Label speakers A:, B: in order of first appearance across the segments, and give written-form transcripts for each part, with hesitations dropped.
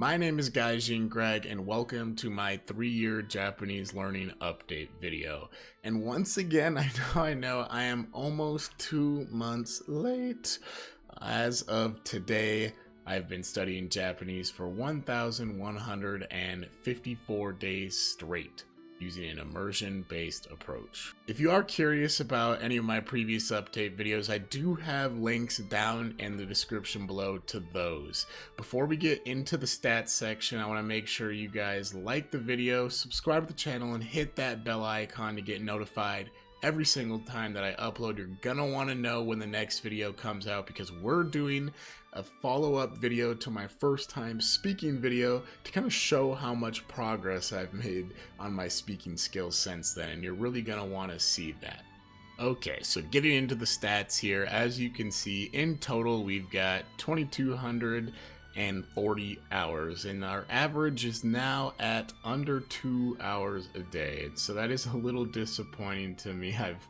A: My name is Gaijin Greg, and welcome to my 3-year Japanese learning update video. And once again, I know I am almost 2 months late. As of today, I've been studying Japanese for 1,154 days straight, using an immersion-based approach. If you are curious about any of my previous update videos, I do have links down in the description below to those. Before we get into the stats section, I want to make sure you guys like the video, subscribe to the channel, and hit that bell icon to get notified every single time that I upload. You're gonna want to know when the next video comes out because we're doing a follow-up video to my first time speaking video to kind of show how much progress I've made on my speaking skills since then, and you're really gonna want to see that. Okay, so getting into the stats here, as you can see, in total we've got 2,240 hours, and our average is now at under 2 hours a day. So that is a little disappointing to me. I've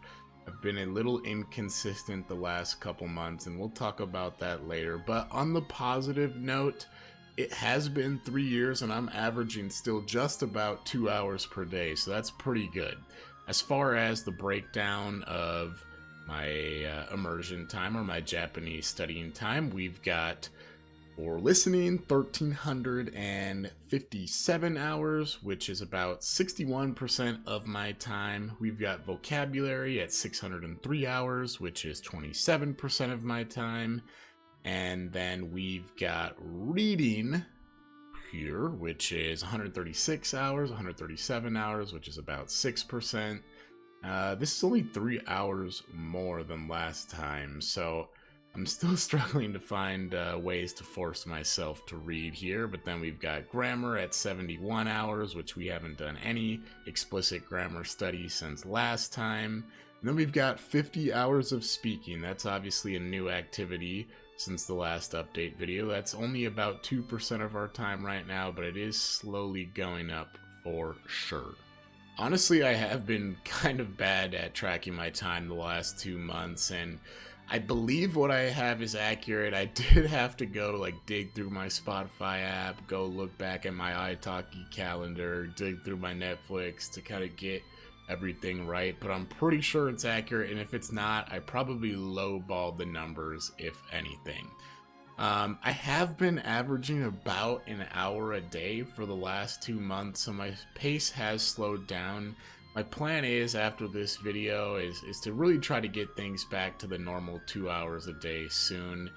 A: been a little inconsistent the last couple months, and we'll talk about that later. But on the positive note, it has been 3 years and I'm averaging still just about 2 hours per day, so that's pretty good. As far as the breakdown of my immersion time or my Japanese studying time, we've got, for listening, 1,357 hours, which is about 61% of my time. We've got vocabulary at 603 hours, which is 27% of my time. And then we've got reading here, which is 136 hours, 137 hours, which is about 6%. This is only 3 hours more than last time, so I'm still struggling to find ways to force myself to read here. But then we've got grammar at 71 hours, which we haven't done any explicit grammar study since last time. And then we've got 50 hours of speaking. That's obviously a new activity since the last update video. That's only about 2% of our time right now, but it is slowly going up for sure. Honestly, I have been kind of bad at tracking my time the last 2 months, and I believe what I have is accurate. I did have to go dig through my Spotify app, go look back at my AJATT calendar, dig through my Netflix to kind of get everything right, but I'm pretty sure it's accurate, and if it's not, I probably lowballed the numbers, if anything. I have been averaging about an hour a day for the last 2 months, so my pace has slowed down. My plan is, after this video, is to really try to get things back to the normal 2 hours a day soon.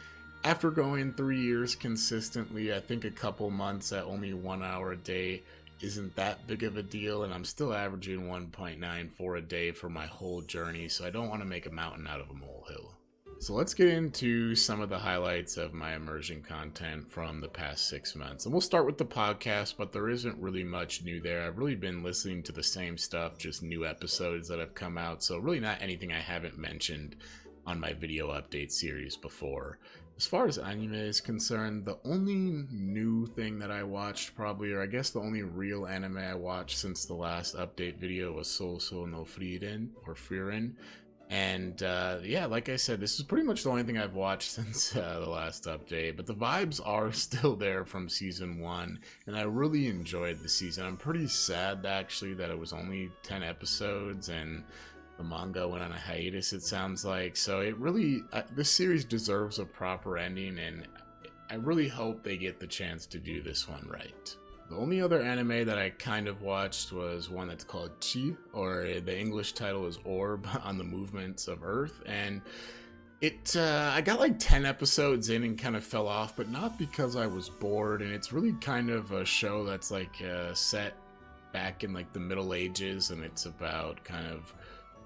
A: After going 3 years consistently, I think a couple months at only 1 hour a day isn't that big of a deal, and I'm still averaging 1.94 a day for my whole journey, so I don't want to make a mountain out of a molehill. So let's get into some of the highlights of my immersion content from the past 6 months. And we'll start with the podcast, but there isn't really much new there. I've really been listening to the same stuff, just new episodes that have come out, so really not anything I haven't mentioned on my video update series before. As far as anime is concerned, the only new thing that I watched probably, or I guess the only real anime I watched since the last update video was Sousou no Frieren, or Frieren. And yeah, like I said, this is pretty much the only thing I've watched since the last update, but the vibes are still there from season 1, and I really enjoyed the season. I'm pretty sad actually that it was only 10 episodes and the manga went on a hiatus, it sounds like. So it really, this series deserves a proper ending, and I really hope they get the chance to do this one right. The only other anime that I kind of watched was one that's called Chi, or the English title is Orb, on the movements of Earth, and I got like 10 episodes in and kind of fell off, but not because I was bored, and it's really kind of a show that's set back in the Middle Ages, and it's about kind of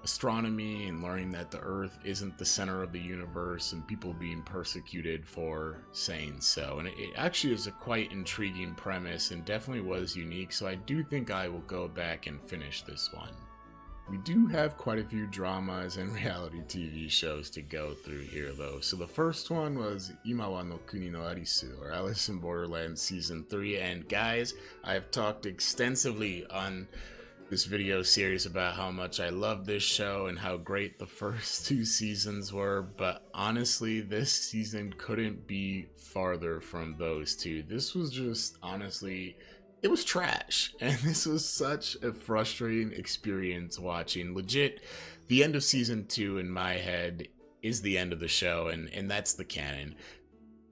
A: astronomy and learning that the Earth isn't the center of the universe and people being persecuted for saying so. And it actually is a quite intriguing premise and definitely was unique, so I do think I will go back and finish this one. We do have quite a few dramas and reality TV shows to go through here though. So the first one was Imawa no Kuni no Arisu, or Alice in Borderland Season 3, and guys, I've talked extensively on this video series about how much I love this show and how great the first 2 seasons were, but honestly, this season couldn't be farther from those two. This was just, honestly, it was trash, and this was such a frustrating experience watching. Legit, the end of season 2 in my head is the end of the show, and that's the canon.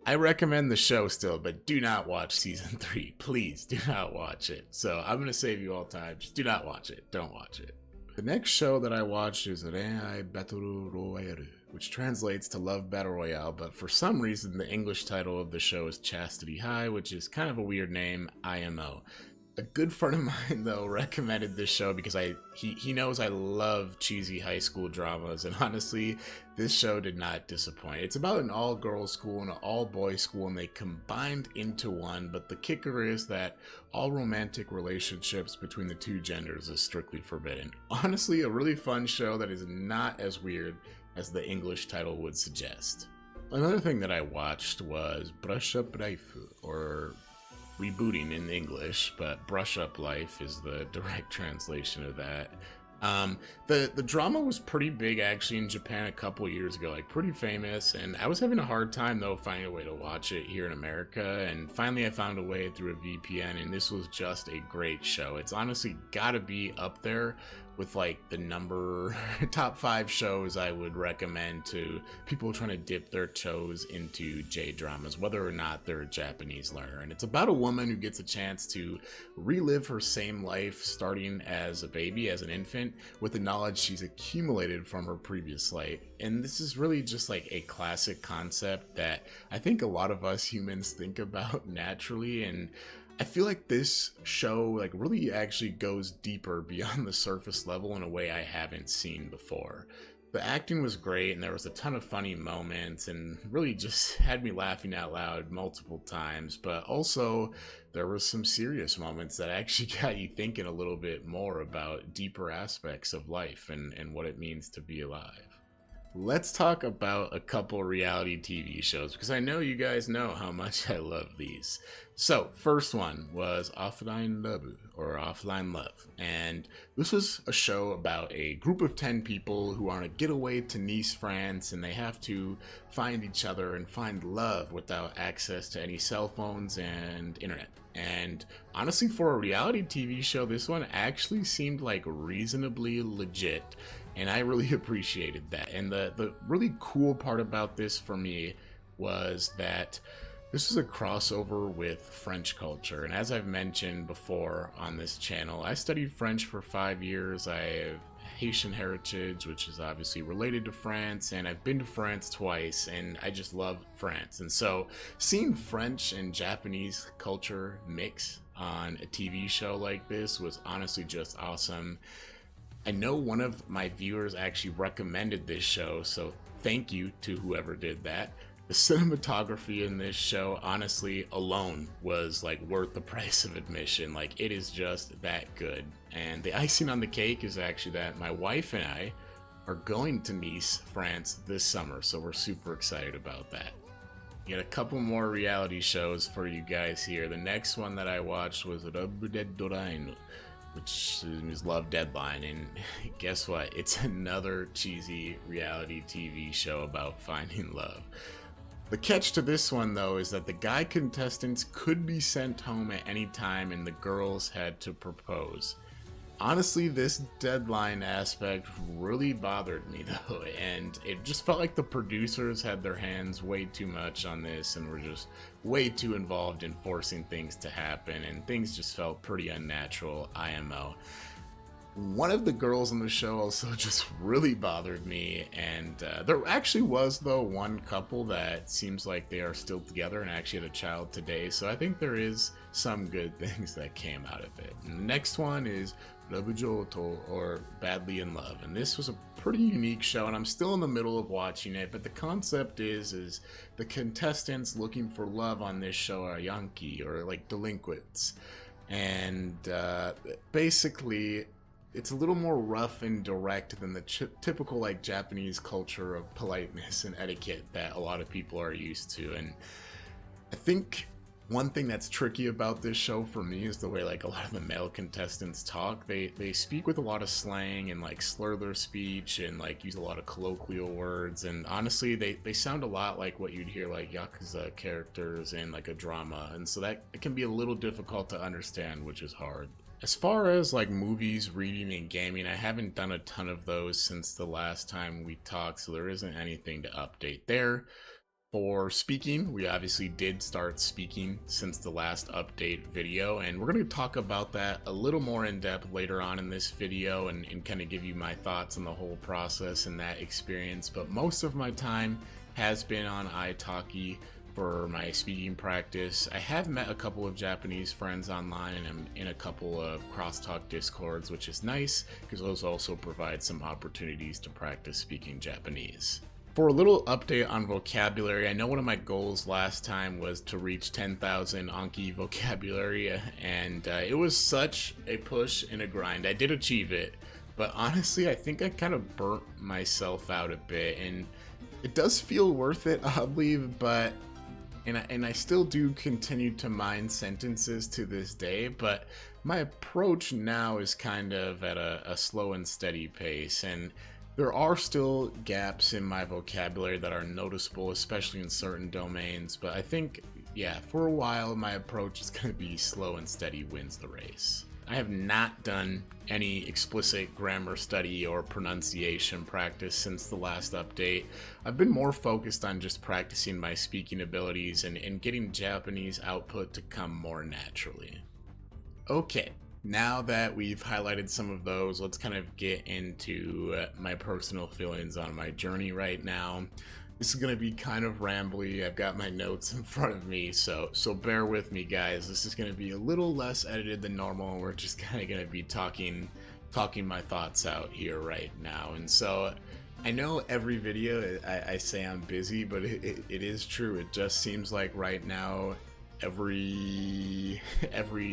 A: I recommend the show still, but do not watch season 3. Please do not watch it. So I'm going to save you all time. Just do not watch it. Don't watch it. The next show that I watched is Refold Battle Royale, which translates to Love Battle Royale, but for some reason the English title of the show is Chastity High, which is kind of a weird name, IMO. A good friend of mine, though, recommended this show because he knows I love cheesy high school dramas, and honestly, this show did not disappoint. It's about an all-girls school and an all-boys school, and they combined into one, but the kicker is that all romantic relationships between the two genders is strictly forbidden. Honestly, a really fun show that is not as weird as the English title would suggest. Another thing that I watched was Brush Up Life, or rebooting in English, but Brush Up Life is the direct translation of that. The drama was pretty big actually in Japan a couple years ago, like pretty famous, and I was having a hard time though finding a way to watch it here in America, and finally I found a way through a VPN, and this was just a great show. It's honestly gotta be up there with like the number top 5 shows I would recommend to people trying to dip their toes into J-dramas, whether or not they're a Japanese learner. And it's about a woman who gets a chance to relive her same life starting as a baby, as an infant, with the knowledge she's accumulated from her previous life. And this is really just like a classic concept that I think a lot of us humans think about naturally, and I feel like this show like really actually goes deeper beyond the surface level in a way I haven't seen before. The acting was great, and there was a ton of funny moments, and really just had me laughing out loud multiple times, but also there were some serious moments that actually got you thinking a little bit more about deeper aspects of life and what it means to be alive. Let's talk about a couple reality TV shows, because I know you guys know how much I love these. So, first one was Offline Love, or Offline Love, and this was a show about a group of 10 people who are on a getaway to Nice, France, and they have to find each other and find love without access to any cell phones and internet. And honestly, for a reality TV show, this one actually seemed like reasonably legit, and I really appreciated that. And the really cool part about this for me was that this is a crossover with French culture. And as I've mentioned before on this channel, I studied French for 5 years. I have Haitian heritage, which is obviously related to France, and I've been to France twice, and I just love France. And so seeing French and Japanese culture mix on a TV show like this was honestly just awesome. I know one of my viewers actually recommended this show, so thank you to whoever did that. The cinematography in this show, honestly, alone was like worth the price of admission. Like, it is just that good. And the icing on the cake is actually that my wife and I are going to Nice, France this summer, so we're super excited about that. Got a couple more reality shows for you guys here. The next one that I watched was Refold, which is Love Deadline, and guess what? It's another cheesy reality TV show about finding love. The catch to this one, though, is that the guy contestants could be sent home at any time and the girls had to propose. Honestly, this deadline aspect really bothered me, though, and it just felt like the producers had their hands way too much on this and were just way too involved in forcing things to happen, and things just felt pretty unnatural, IMO. One of the girls on the show also just really bothered me, and there actually was, though, one couple that seems like they are still together and actually had a child today, so I think there is some good things that came out of it. And the next one is Rabujoto, or Badly in Love, and this was a pretty unique show, and I'm still in the middle of watching it, but the concept is the contestants looking for love on this show are Yankee, or like delinquents, and basically it's a little more rough and direct than the typical like Japanese culture of politeness and etiquette that a lot of people are used to. And I think One thing that's tricky about this show for me is the way like a lot of the male contestants talk. They speak with a lot of slang and like slur their speech and like use a lot of colloquial words, and honestly they sound a lot like what you'd hear like Yakuza characters in like a drama, and so that it can be a little difficult to understand, which is hard. As far as like movies, reading, and gaming, I haven't done a ton of those since the last time we talked, so there isn't anything to update there. For speaking, we obviously did start speaking since the last update video, and we're going to talk about that a little more in depth later on in this video and kind of give you my thoughts on the whole process and that experience. But most of my time has been on italki for my speaking practice. I have met a couple of Japanese friends online, and I'm in a couple of crosstalk discords, which is nice because those also provide some opportunities to practice speaking Japanese. For a little update on vocabulary, I know one of my goals last time was to reach 10,000 Anki vocabulary, and it was such a push and a grind. I did achieve it, but honestly, I think I kind of burnt myself out a bit, and it does feel worth it, oddly, but and I still do continue to mine sentences to this day, but my approach now is kind of at a slow and steady pace, and there are still gaps in my vocabulary that are noticeable, especially in certain domains, but I think, yeah, for a while my approach is going to be slow and steady wins the race. I have not done any explicit grammar study or pronunciation practice since the last update. I've been more focused on just practicing my speaking abilities and getting Japanese output to come more naturally. Okay. Now that we've highlighted some of those, let's kind of get into my personal feelings on my journey right now. This is going to be kind of rambly. I've got my notes in front of me, so bear with me, guys. This is going to be a little less edited than normal. We're just kind of going to be talking my thoughts out here right now. And so I know every video I say I'm busy, but it is true. It just seems like right now every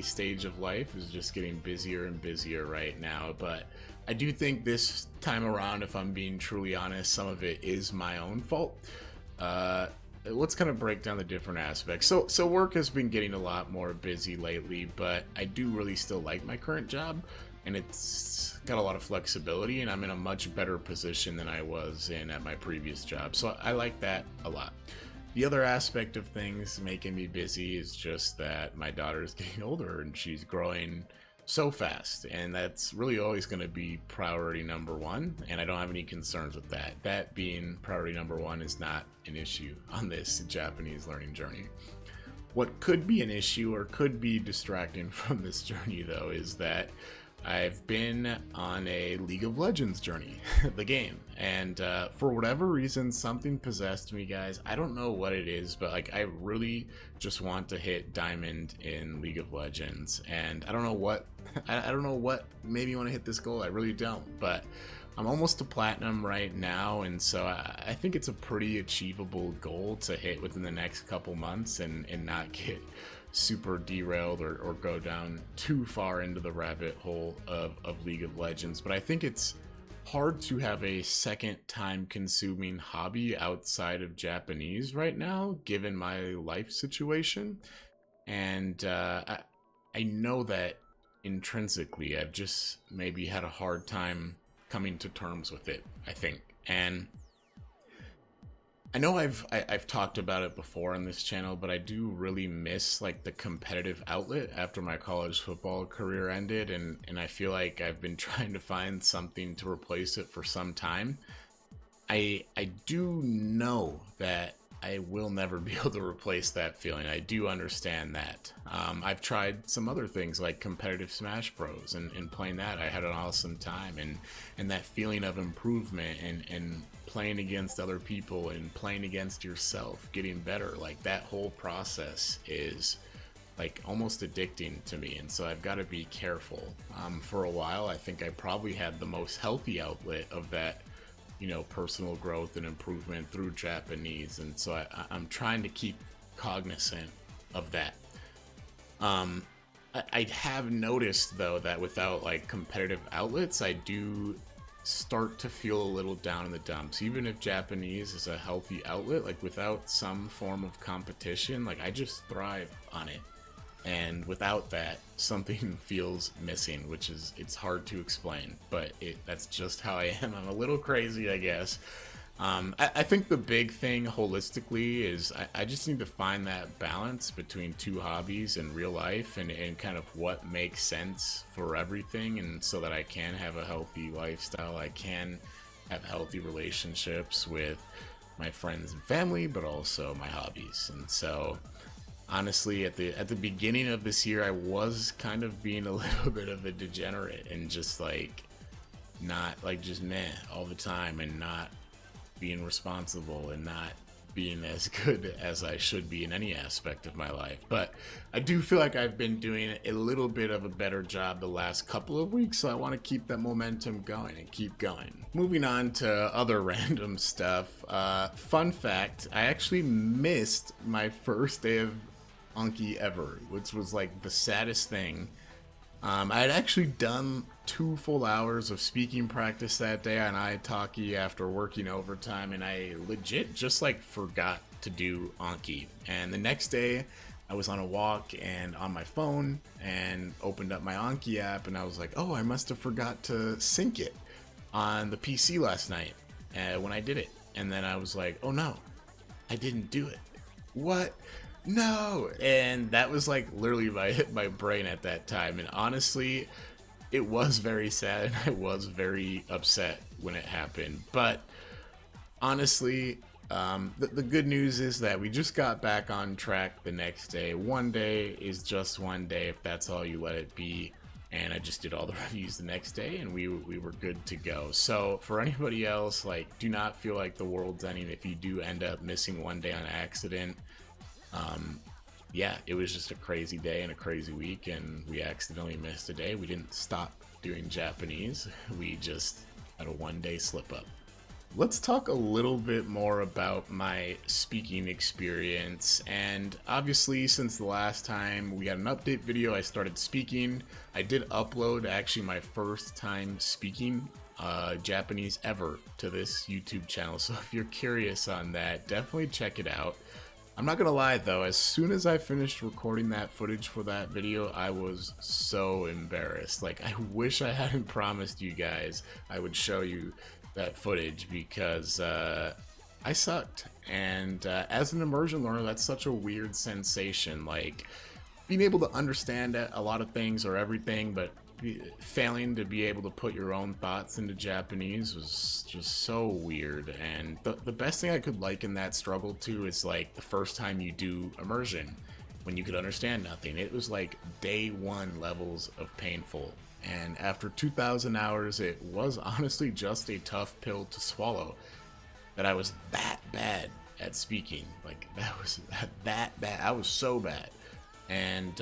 A: stage of life is just getting busier and busier right now. But I do think this time around, if I'm being truly honest, some of it is my own fault. Let's kind of break down the different aspects. So work has been getting a lot more busy lately, but I do really still like my current job, and it's got a lot of flexibility, and I'm in a much better position than I was in at my previous job, so I like that a lot. The other aspect of things making me busy is just that my daughter is getting older and she's growing so fast, and that's really always going to be priority number one, and I don't have any concerns with that. That being priority number one is not an issue on this Japanese learning journey. What could be an issue or could be distracting from this journey, though, is that I've been on a League of Legends journey, the game, and for whatever reason, something possessed me, guys. I don't know what it is, but like I really just want to hit diamond in League of Legends, and I don't know what made me want to hit this goal. I really don't, but I'm almost to platinum right now, and so I think it's a pretty achievable goal to hit within the next couple months and not get super derailed or go down too far into the rabbit hole of League of Legends. But I think it's hard to have a second time consuming hobby outside of Japanese right now, given my life situation. And I know that intrinsically I've just maybe had a hard time coming to terms with it, I think. And I know I've talked about it before on this channel, but I do really miss like the competitive outlet after my college football career ended, and I feel like I've been trying to find something to replace it for some time. I do know that I will never be able to replace that feeling. I do understand that. I've tried some other things like competitive Smash Bros, and playing that I had an awesome time, and that feeling of improvement and playing against other people and playing against yourself, getting better, like that whole process is like almost addicting to me, and so I've got to be careful. For a while I think I probably had the most healthy outlet of that, you know, personal growth and improvement through Japanese, and so I'm trying to keep cognizant of that. I have noticed though that without like competitive outlets, I do start to feel a little down in the dumps. Even if Japanese is a healthy outlet, like without some form of competition, like I just thrive on it. And without that, something feels missing, which is, it's hard to explain, but that's just how I am. I'm a little crazy, I guess. I think the big thing holistically is I just need to find that balance between two hobbies and real life, and kind of what makes sense for everything, and so that I can have a healthy lifestyle, I can have healthy relationships with my friends and family, but also my hobbies. And so honestly, at the beginning of this year, I was kind of being a little bit of a degenerate and just like not like just meh all the time, and not being responsible, and not being as good as I should be in any aspect of my life. But I do feel like I've been doing a little bit of a better job the last couple of weeks, so I want to keep that momentum going and keep going. Moving on to other random stuff. Fun fact, I actually missed my first day of Anki ever, which was like the saddest thing. I had actually done 2 full hours of speaking practice that day on AJATT after working overtime, and I legit just like forgot to do Anki. And the next day I was on a walk and on my phone and opened up my Anki app, and I was like, oh, I must have forgot to sync it on the PC last night when I did it. And then I was like, oh no, I didn't do it. What? No. And that was like literally my brain at that time. And honestly, it was very sad, and I was very upset when it happened. But honestly, the good news is that we just got back on track the next day. One day is just one day if that's all you let it be. And I just did all the reviews the next day, and we were good to go. So for anybody else, like, do not feel like the world's ending if you do end up missing one day on accident. Yeah, it was just a crazy day and a crazy week, and we accidentally missed a day. We didn't stop doing Japanese. We just had a one-day slip-up. Let's talk a little bit more about my speaking experience. And obviously, since the last time we got an update video, I started speaking. I did upload actually my first time speaking Japanese ever to this YouTube channel. So if you're curious on that, definitely check it out. I'm not gonna lie though, as soon as I finished recording that footage for that video, I was so embarrassed. Like, I wish I hadn't promised you guys I would show you that footage, because I sucked. And as an immersion learner, that's such a weird sensation. Like, being able to understand a lot of things or everything, but failing to be able to put your own thoughts into Japanese was just so weird. And the best thing I could liken that struggle to is like the first time you do immersion, when you could understand nothing. It was like day one levels of painful. And after 2,000 hours, it was honestly just a tough pill to swallow that I was that bad at speaking. Like, that was that bad. I was so bad. And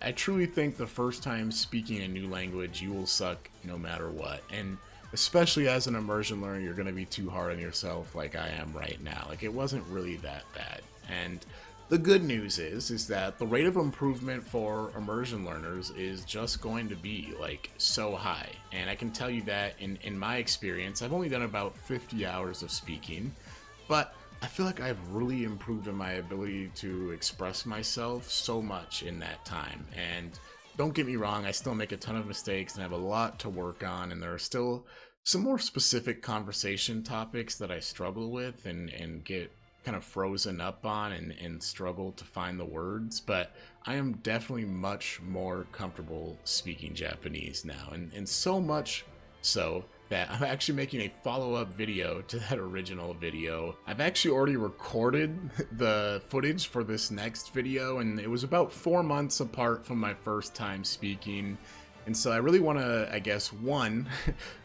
A: I truly think the first time speaking a new language, you will suck no matter what. And especially as an immersion learner, you're going to be too hard on yourself like I am right now. Like, it wasn't really that bad. And the good news is that the rate of improvement for immersion learners is just going to be like so high. And I can tell you that in my experience, I've only done about 50 hours of speaking, but I feel like I've really improved in my ability to express myself so much in that time. And don't get me wrong, I still make a ton of mistakes and I have a lot to work on, and there are still some more specific conversation topics that I struggle with and get kind of frozen up on and struggle to find the words, but I am definitely much more comfortable speaking Japanese now, and so much so that I'm actually making a follow-up video to that original video. I've actually already recorded the footage for this next video, and it was about 4 months apart from my first time speaking. And so I really want to, I guess, one,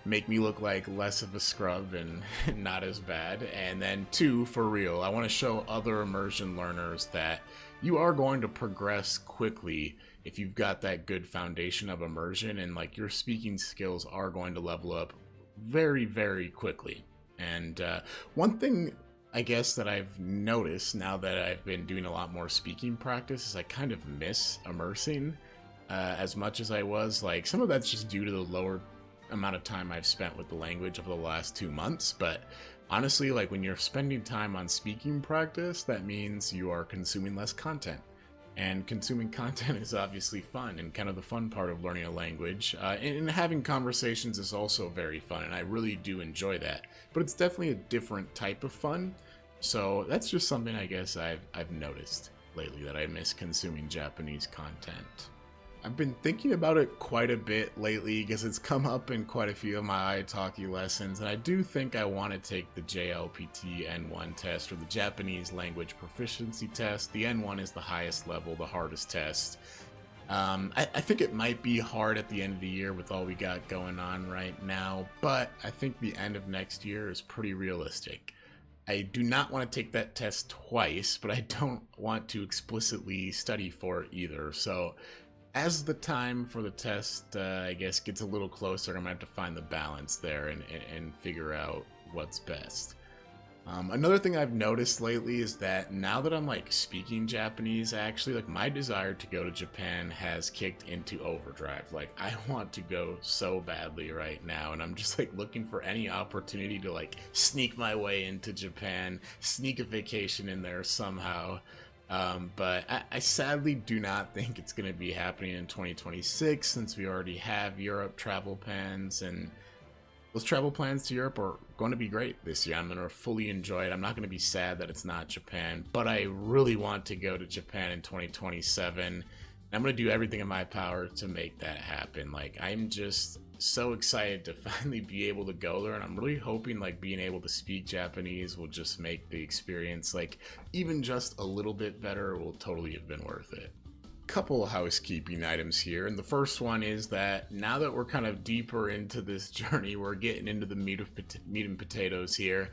A: make me look like less of a scrub and not as bad. And then two, for real, I want to show other immersion learners that you are going to progress quickly if you've got that good foundation of immersion, and like your speaking skills are going to level up very, very quickly. And one thing I guess that I've noticed now that I've been doing a lot more speaking practice is I kind of miss immersing as much as I was. Like, some of that's just due to the lower amount of time I've spent with the language over the last 2 months, but honestly, like when you're spending time on speaking practice, that means you are consuming less content. And consuming content is obviously fun, and kind of the fun part of learning a language. And having conversations is also very fun, and I really do enjoy that. But it's definitely a different type of fun. So that's just something I guess I've noticed lately, that I miss consuming Japanese content. I've been thinking about it quite a bit lately because it's come up in quite a few of my italki lessons, and I do think I want to take the JLPT N1 test, or the Japanese language proficiency test. The N1 is the highest level, the hardest test. I think it might be hard at the end of the year with all we got going on right now, but I think the end of next year is pretty realistic. I do not want to take that test twice, but I don't want to explicitly study for it either, so as the time for the test, I guess, gets a little closer, I'm going to have to find the balance there and figure out what's best. Another thing I've noticed lately is that now that I'm like speaking Japanese, actually, like my desire to go to Japan has kicked into overdrive. Like I want to go so badly right now, and I'm just like looking for any opportunity to like sneak my way into Japan, sneak a vacation in there somehow. But I sadly do not think it's going to be happening in 2026, since we already have Europe travel plans, and those travel plans to Europe are going to be great this year. I'm going to fully enjoy it. I'm not going to be sad that it's not Japan, but I really want to go to Japan in 2027. I'm going to do everything in my power to make that happen. Like, I'm just so excited to finally be able to go there, and I'm really hoping like being able to speak Japanese will just make the experience like even just a little bit better. Will totally have been worth it. Couple housekeeping items here, and the first one is that now that we're kind of deeper into this journey, we're getting into the meat and potatoes here.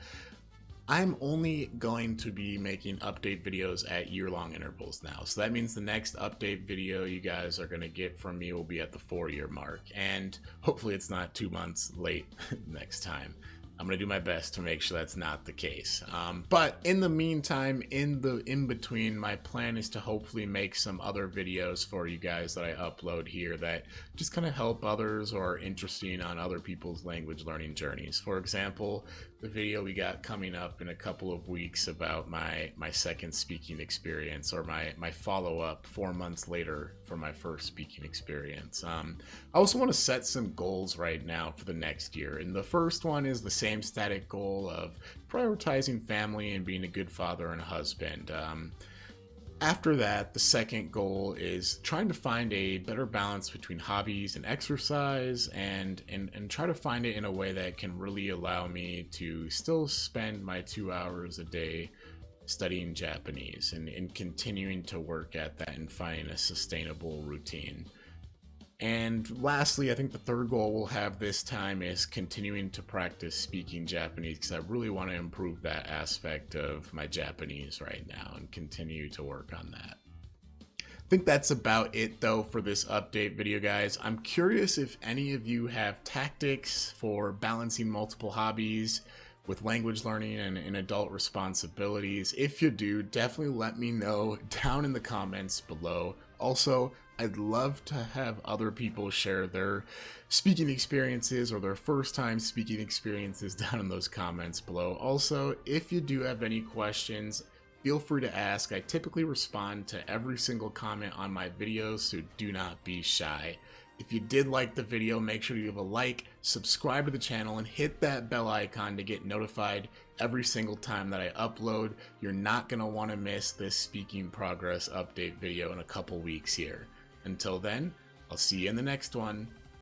A: I'm only going to be making update videos at year-long intervals now. So that means the next update video you guys are going to get from me will be at the 4-year mark. And hopefully it's not 2 months late next time. I'm going to do my best to make sure that's not the case. But in the meantime, in between, my plan is to hopefully make some other videos for you guys that I upload here that just kind of help others or are interesting on other people's language learning journeys. For example, the video we got coming up in a couple of weeks about my second speaking experience, or my follow-up 4 months later for my first speaking experience. I also want to set some goals right now for the next year, and the first one is the same static goal of prioritizing family and being a good father and a husband. After that, the second goal is trying to find a better balance between hobbies and exercise, and try to find it in a way that can really allow me to still spend my 2 hours a day studying Japanese and continuing to work at that and finding a sustainable routine. And lastly, I think the third goal we'll have this time is continuing to practice speaking Japanese, because I really want to improve that aspect of my Japanese right now and continue to work on that. I think that's about it though for this update video, guys. I'm curious if any of you have tactics for balancing multiple hobbies with language learning and adult responsibilities. If you do, definitely let me know down in the comments below. Also, I'd love to have other people share their speaking experiences or their first time speaking experiences down in those comments below. Also, if you do have any questions, feel free to ask. I typically respond to every single comment on my videos, so do not be shy. If you did like the video, make sure you give a like, subscribe to the channel, and hit that bell icon to get notified every single time that I upload. You're not going to want to miss this speaking progress update video in a couple weeks here. Until then, I'll see you in the next one.